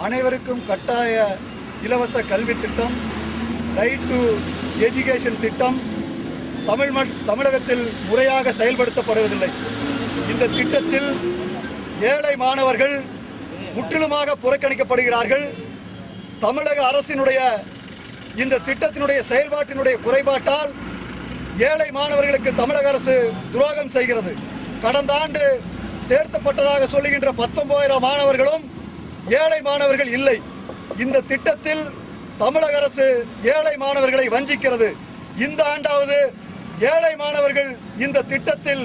அனைவருக்கும் கட்டாய இலவச கல்வி திட்டம், ரைட் டு எஜுகேஷன் திட்டம் தமிழகத்தில் முறையாக செயல்படுத்தப்படுவதில்லை. இந்த திட்டத்தில் ஏழை மாணவர்கள் முற்றிலுமாக புறக்கணிக்கப்படுகிறார்கள். தமிழக அரசினுடைய இந்த திட்டத்தினுடைய செயல்பாட்டினுடைய குறைபாட்டால் ஏழை மாணவர்களுக்கு தமிழக அரசு துரோகம் செய்கிறது. கடந்த ஆண்டு சேர்க்கப்பட்டதாக சொல்லுகின்ற 19,000 மாணவர்களும் ஏழை மாணவர்கள் இல்லை. இந்த திட்டத்தில் தமிழக அரசு ஏழை மாணவர்களை வஞ்சிக்கிறது. இந்த ஆண்டாவது ஏழை மாணவர்கள் இந்த திட்டத்தில்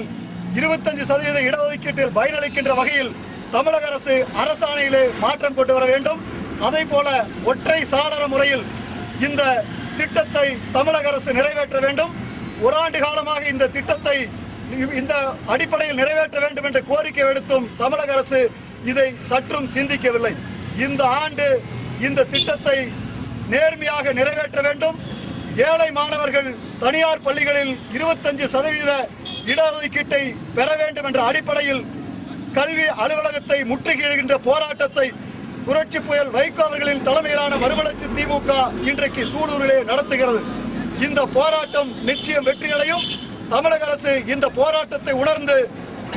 25% இடஒதுக்கீட்டில் பயனளிக்கின்ற வகையில் தமிழக அரசு அரசாணையிலே மாற்றம் கொண்டு வர வேண்டும். அதே போல ஒற்றை சாளர முறையில் இந்த திட்டத்தை தமிழக அரசு நிறைவேற்ற வேண்டும். ஒரு ஆண்டு காலமாக இந்த திட்டத்தை இந்த அடிப்படையில் நிறைவேற்ற வேண்டும் என்ற கோரிக்கை விடுத்தும் தமிழக அரசு இதை சற்றும் சிந்திக்கவில்லை. இந்த ஆண்டு இந்த திட்டத்தை நேர்மையாக நிறைவேற்ற வேண்டும். ஏழை மாணவர்கள் தனியார் பள்ளிகளில் 25% இடஒதுக்கீட்டை பெற வேண்டும் என்ற அடிப்படையில் கல்வி அலுவலகத்தை முற்றுகையிடுகின்ற போராட்டத்தை புரட்சி புயல் வைகோ அவர்களின் தலைமையிலான மறுமலர்ச்சி திமுக இன்றைக்கு சூலூரிலே நடத்துகிறது. இந்த போராட்டம் நிச்சயம் வெற்றியடையும். தமிழக அரசு இந்த போராட்டத்தை உணர்ந்து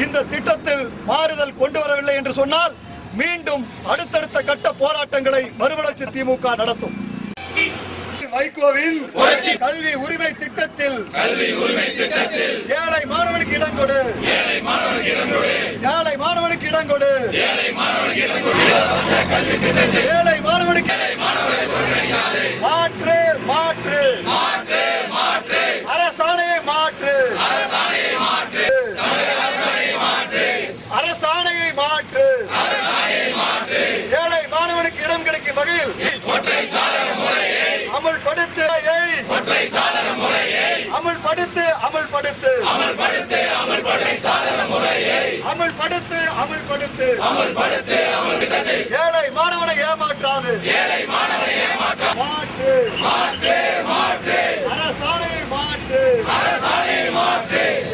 இந்த திட்டத்தில் மாறுதல் கொண்டு வரவில்லை என்று சொன்னால் மீண்டும் அடுத்தடுத்த கட்ட போராட்டங்களை மறுமலர்ச்சி திமுக நடத்தும். வைகோவின் கல்வி உரிமை திட்டத்தில் ஏழை மாணவனுக்கு இடம் கொடு, ஏழை மாணவனுக்கு இடம் கொடு, ஏழை மாணவனுக்கு மாற்று மாற்று அரசாணையை மாற்று, அரசாணையை மாற்று, ஏழை மாணவனுக்கு இடம் கிடைக்கும் வகையில் அமல்படுத்து அமல்படுத்து அமல்படுத்து அமல்படுத்து அமல்படுத்து ஏழை மாணவனை ஏமாற்றாது, மாற்று அரசாணையை மாற்று,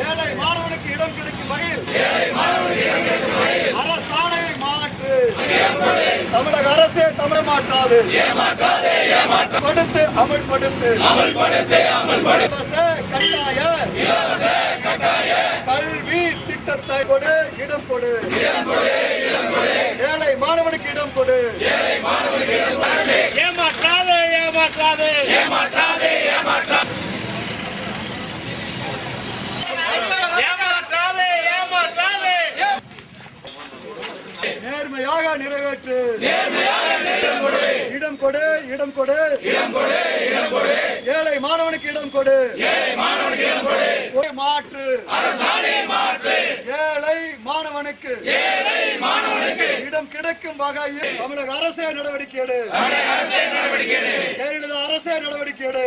ஏழை மாணவனுக்கு இடம் கிடைக்கும் வகையில் அரசாணையை மாற்று. தமிழக அரசே தவற மாட்டாது, அமல்படுத்து கட்டாய கல்வி திட்டத்தை கொடு, இடம் கொடு, ஏழை மாணவனுக்கு இடம் கொடு, ஏமாற்றாதே ஏமாற்றாதே ஏமாற்றாதே ஏமாற்றாதே நேர்மையாக நிறைவேற்று, இடம் கொடு, இடம் கொடு, ஏழை மாணவனுக்கு இடம் கொடு, மாற்று, ஏழை மாணவனுக்கு இடம் கிடைக்கும் வகையில் தமிழக அரசே நடவடிக்கை எடு, ஜெயலலிதா அரசே நடவடிக்கை எடு.